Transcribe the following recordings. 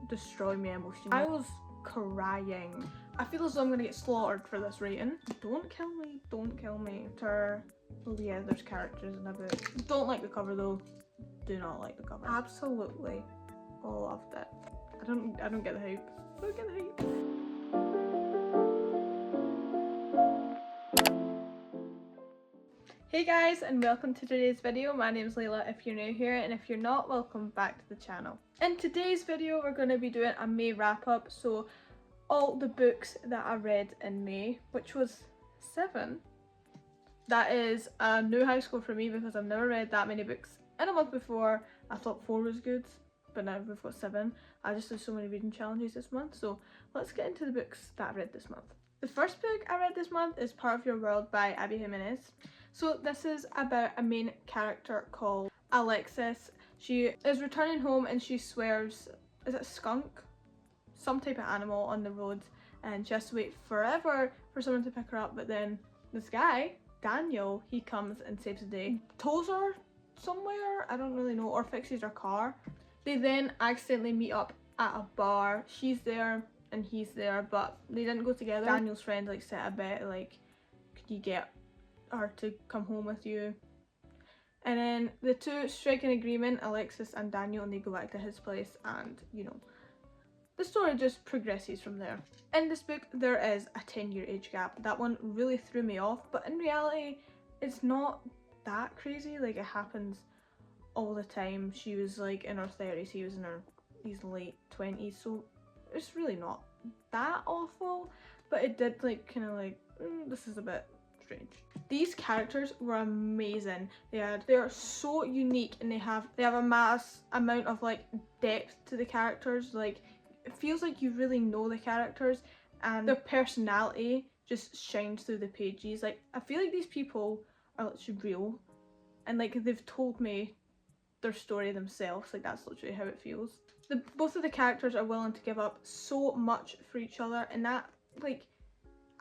destroy me emotionally. I was crying. I feel as though I'm gonna get slaughtered for this rating. Don't kill me, don't kill me. Oh yeah, there's characters in a book. Don't like the cover though. Do not like the cover. Absolutely loved it. I don't get the hype. I don't get the hype. Hey guys, and welcome to today's video. My name's Layla if you're new here, and if you're not, welcome back to the channel. In today's video we're going to be doing a May wrap up, so all the books that I read in May, which was 7. That is a new high score for me because I've never read that many books in a month before. I thought 4 was good, but now we've got 7. I just did so many reading challenges this month, so let's get into the books that I read this month. The first book I read this month is Part of Your World by Abby Jimenez. So this is about a main character called Alexis. She is returning home and she swears, is it a skunk? Some type of animal on the road, and she has to wait forever for someone to pick her up, but then this guy, Daniel, he comes and saves the day. Tows her somewhere, I don't really know, or fixes her car. They then accidentally meet up at a bar. She's there and he's there, but they didn't go together. Daniel's friend like set a bet, like, could you get her to come home with you? And then the two strike an agreement, Alexis and Daniel, and they go back to his place, and you know, the story just progresses from there. In this book there is a 10-year age gap. That one really threw me off, but in reality it's not that crazy. Like, it happens all the time. She was like in her 30s, he was in his late 20s, so it's really not that awful, but it did like kind of like this is a bit strange. These characters were amazing. They are so unique, and they have a mass amount of like depth to the characters. Like, it feels like you really know the characters, and their personality just shines through the pages. Like, I feel like these people are literally real, and like they've told me their story themselves. Like, that's literally how it feels. Both of the characters are willing to give up so much for each other, and that, like,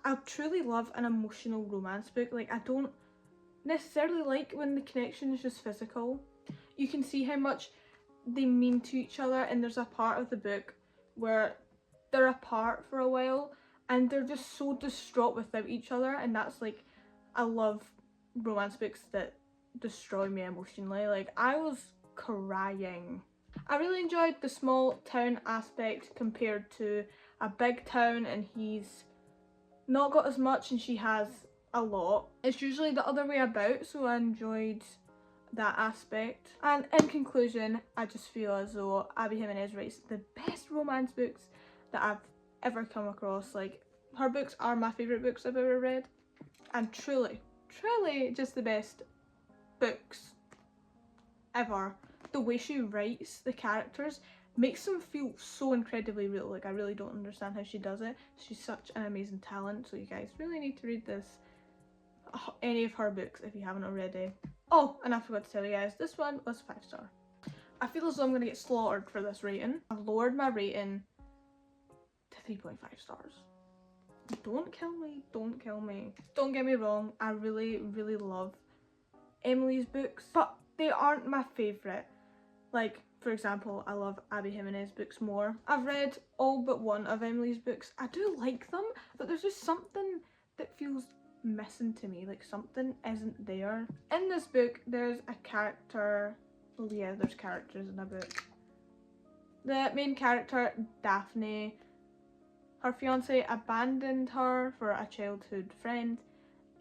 I truly love an emotional romance book. Like, I don't necessarily like when the connection is just physical. You can see how much they mean to each other, and there's a part of the book where they're apart for a while and they're just so distraught without each other, and that's like, I love romance books that destroy me emotionally. Like, I was crying. I really enjoyed the small town aspect compared to a big town, and he's not got as much and she has a lot. It's usually the other way about, so I enjoyed that aspect. And in conclusion, I just feel as though Abby Jimenez writes the best romance books that I've ever come across. Like, her books are my favourite books I've ever read, and truly just the best books ever. The way she writes the characters makes them feel so incredibly real. Like, I really don't understand how she does it. She's such an amazing talent, so you guys really need to read any of her books if you haven't already. Oh, and I forgot to tell you guys, this one was 5-star. I feel as though I'm gonna get slaughtered for this rating. I've lowered my rating to 3.5 stars. Don't kill me, don't kill me. Don't get me wrong, I really love Emily's books, but they aren't my favourite. Like, for example, I love Abby Jimenez books more. I've read all but one of Emily's books. I do like them, but there's just something that feels missing to me. Like, something isn't there. In this book, there's a character. Oh yeah, there's characters in a book. The main character, Daphne, her fiance abandoned her for a childhood friend,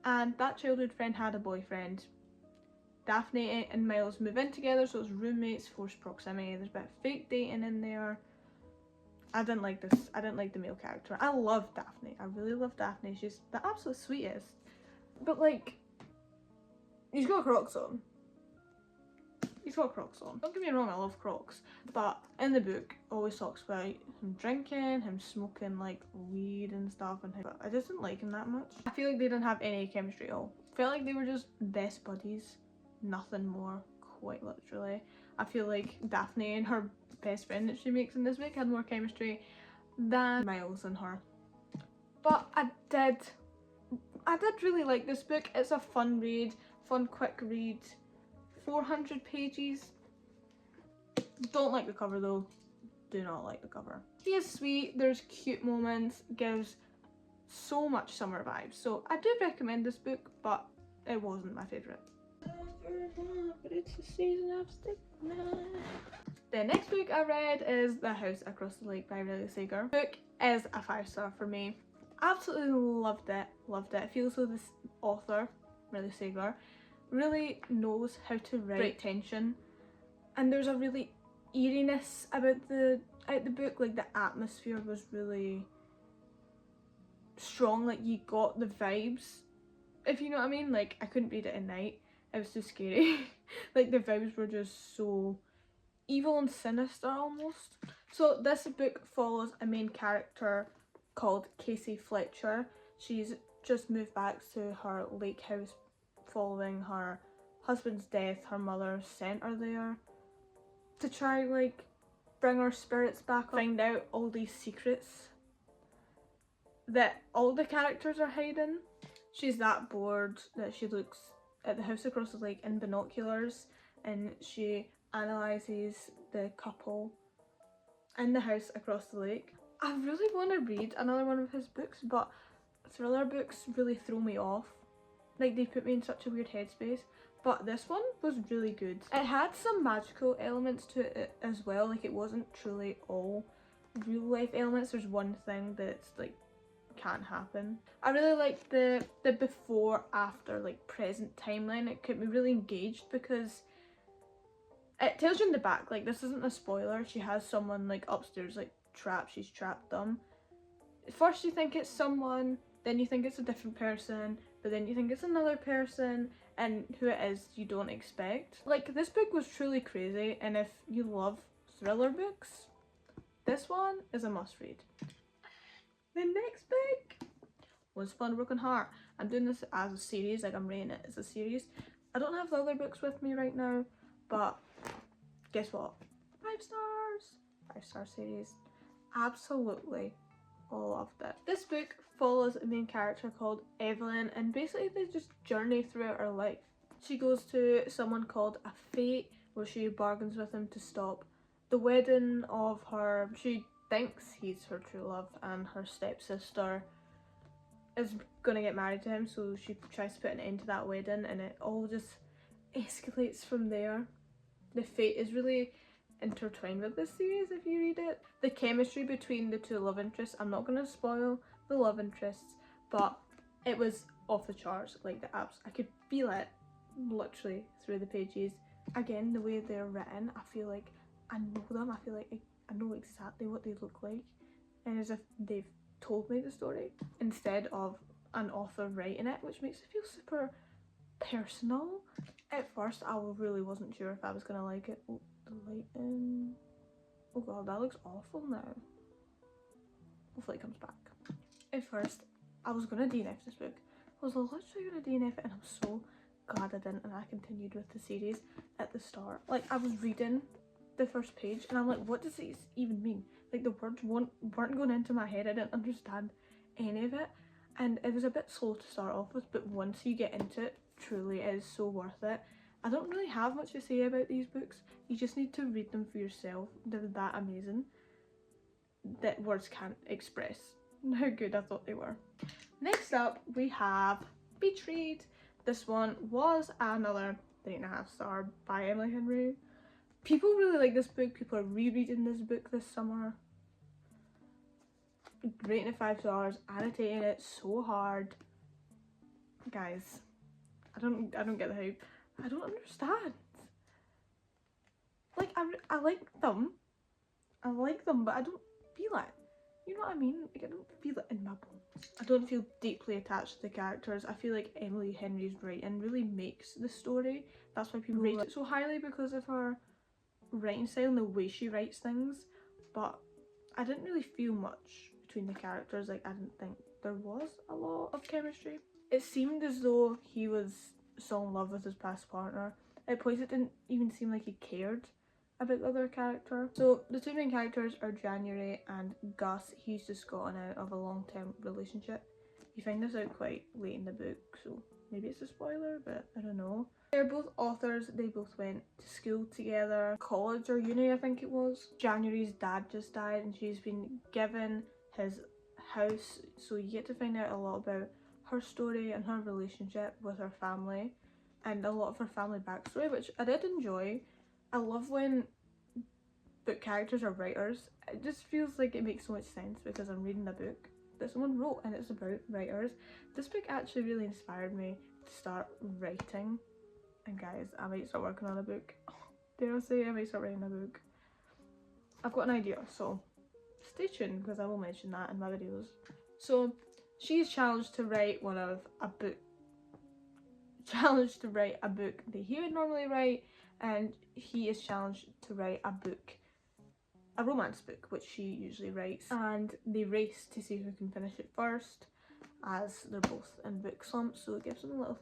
and that childhood friend had a boyfriend. Daphne and Miles move in together, so it's roommates, forced proximity. There's a bit of fake dating in there. I didn't like this. I didn't like the male character. I love Daphne. I really love Daphne. She's the absolute sweetest. But like, he's got Crocs on. He's got Crocs on. Don't get me wrong, I love Crocs. But in the book, always talks about him drinking, him smoking like weed and stuff, and but I just didn't like him that much. I feel like they didn't have any chemistry at all. I felt like they were just best buddies. Nothing more, quite literally. I feel like Daphne and her best friend that she makes in this book had more chemistry than Miles and her. But I did really like this book. It's a fun read, fun quick read. 400 pages. Don't like the cover though. do not like the cover. He is sweet, there's cute moments, gives so much summer vibes. So I do recommend this book, but it wasn't my favourite. But it's the season of stigma. The next book I read is The House Across the Lake by Riley Sager. The book is a 5-star for me. Absolutely loved it, loved it. I feel as though this author, Riley Sager, really knows how to write tension, and there's a really eeriness about the book. Like the atmosphere was really strong, like you got the vibes, if you know what I mean. Like I couldn't read it at night, it was too scary. Like the vibes were just so evil and sinister almost. So this book follows a main character called Casey Fletcher. She's just moved back to her lake house following her husband's death. Her mother sent her there to try like bring her spirits back, find out all these secrets that all the characters are hiding. She's that bored that she looks at the house across the lake in binoculars and she analyses the couple in the house across the lake. I really want to read another one of his books, but thriller books really throw me off. Like they put me in such a weird headspace. But this one was really good. It had some magical elements to it as well. Like it wasn't truly all real life elements. There's one thing that's like can't happen. I really liked the before after like present timeline. It kept me really engaged because it tells you in the back, like this isn't a spoiler, she has someone like upstairs like trapped, she's trapped them. First you think it's someone, then you think it's a different person, but then you think it's another person, and who it is you don't expect. Like this book was truly crazy, and if you love thriller books, this one is a must read. The next book was Fun Broken Heart. I'm doing this as a series, like I'm rating it as a series. I don't have the other books with me right now, but guess what? 5 stars! 5-star series. Absolutely loved it. This book follows a main character called Evelyn, and basically they just journey throughout her life. She goes to someone called a fate where she bargains with him to stop the wedding of her. She thinks he's her true love, and her stepsister is gonna get married to him, so she tries to put an end to that wedding, and it all just escalates from there. The fate is really intertwined with this series if you read it. The chemistry between the two love interests, I'm not going to spoil the love interests, but it was off the charts. Like the apps, I could feel it literally through the pages. Again, the way they're written, I feel like I know them. I feel like I know exactly what they look like, and as if they've told me the story instead of an author writing it, which makes it feel super personal. At first I really wasn't sure if I was gonna like it. Oh, the lighting. Oh god, that looks awful now. Hopefully it comes back. At first I was gonna DNF this book. I was literally gonna DNF it, and I'm so glad I didn't, and I continued with the series at the start. Like I was reading the first page and I'm like, what does this even mean? Like the words weren't going into my head. I didn't understand any of it, and it was a bit slow to start off with, but once you get into it, truly it is so worth it. I don't really have much to say about these books. You just need to read them for yourself. They're that amazing that words can't express how good I thought they were. Next up we have Beach Read. This one was another 3.5 star by Emily Henry. People really like this book. People are rereading this book this summer. Rating it 5 stars, annotating it so hard. Guys, I don't get the hype. I don't understand. Like I like them. I like them, but I don't feel it. You know what I mean? Like I don't feel it in my bones. I don't feel deeply attached to the characters. I feel like Emily Henry's writing really makes the story. That's why people rate it so highly, because of her writing style and the way she writes things. But I didn't really feel much between the characters. Like I didn't think there was a lot of chemistry. It seemed as though he was so in love with his past partner. At points it didn't even seem like he cared about the other character. So the two main characters are January and Gus. He's just gotten out of a long-term relationship. You find this out quite late in the book, so maybe it's a spoiler, but I don't know. They're both authors. They both went to school together, college or uni I think it was. January's dad just died and she's been given his house, so you get to find out a lot about her story and her relationship with her family and a lot of her family backstory, which I did enjoy. I love when book characters are writers. It just feels like it makes so much sense because I'm reading a book that someone wrote and it's about writers. This book actually really inspired me to start writing, and guys, I might start working on a book. Dare I say I might start writing a book. I've got an idea, so stay tuned because I will mention that in my videos. So she's challenged to write a book that he would normally write, and he is challenged to write a romance book, which she usually writes, and they race to see who can finish it first, as they're both in book slumps, so it gives them a little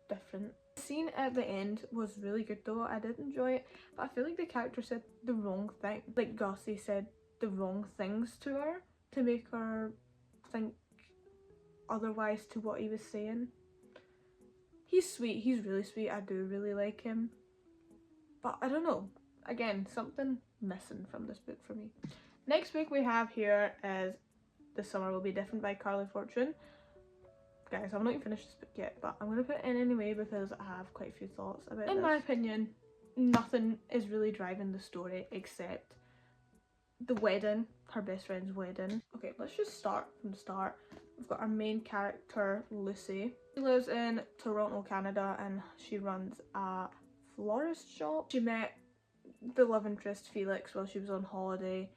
different. The scene at the end was really good though. I did enjoy it, but I feel like the character said the wrong thing. Like Gussie said the wrong things to her to make her think otherwise to what he was saying. He's sweet, he's really sweet, I do really like him, but I don't know, again, something missing from this book for me. Next book we have here is The Summer Will Be Different by Carley Fortune. Guys, I've not even finished this book yet, but I'm going to put it in anyway because I have quite a few thoughts about it. In my opinion, nothing is really driving the story except the wedding, her best friend's wedding. Okay, let's just start from the start. We've got our main character, Lucy. She lives in Toronto, Canada, and she runs a florist shop. She met the love interest Felix while she was on holiday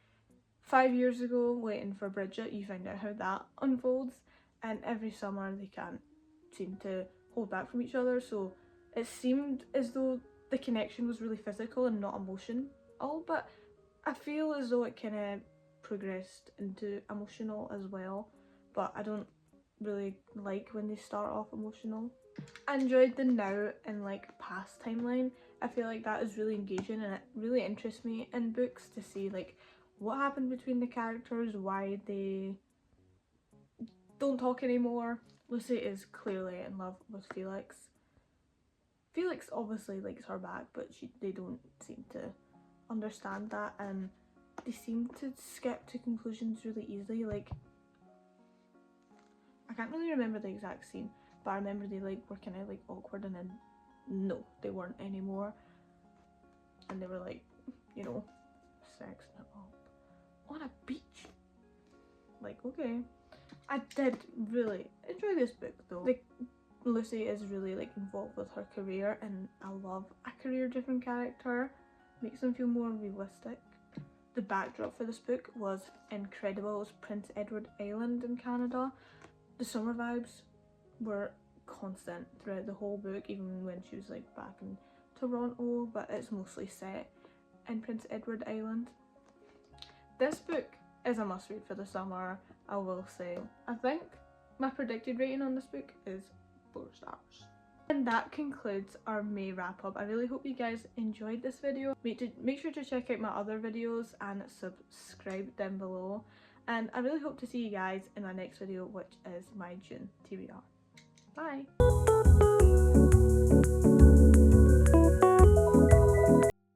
5 years ago waiting for Bridget. You find out how that unfolds, and every summer they can't seem to hold back from each other, so it seemed as though the connection was really physical and not emotional, but I feel as though it kind of progressed into emotional as well, but I don't really like when they start off emotional. I enjoyed the now and like past timeline. I feel like that is really engaging and it really interests me in books to see like what happened between the characters, why they don't talk anymore. Lucy is clearly in love with Felix. Felix obviously likes her back, but they don't seem to understand that, and they seem to skip to conclusions really easily. Like, I can't really remember the exact scene, but I remember they like were kind of like awkward, and then no, they weren't anymore, and they were like, you know, sexing it up on a beach. Like, okay. I did really enjoy this book though. Like, Lucy is really like involved with her career, and I love a career driven character. Makes them feel more realistic. The backdrop for this book was incredible. It was Prince Edward Island in Canada. The summer vibes were constant throughout the whole book, even when she was like back in Toronto, but it's mostly set in Prince Edward Island. This book is a must read for the summer, I will say. I think my predicted rating on this book is 4 stars. And that concludes our May wrap up. I really hope you guys enjoyed this video. Make sure to check out my other videos and subscribe down below. And I really hope to see you guys in my next video, which is my June TBR. Bye!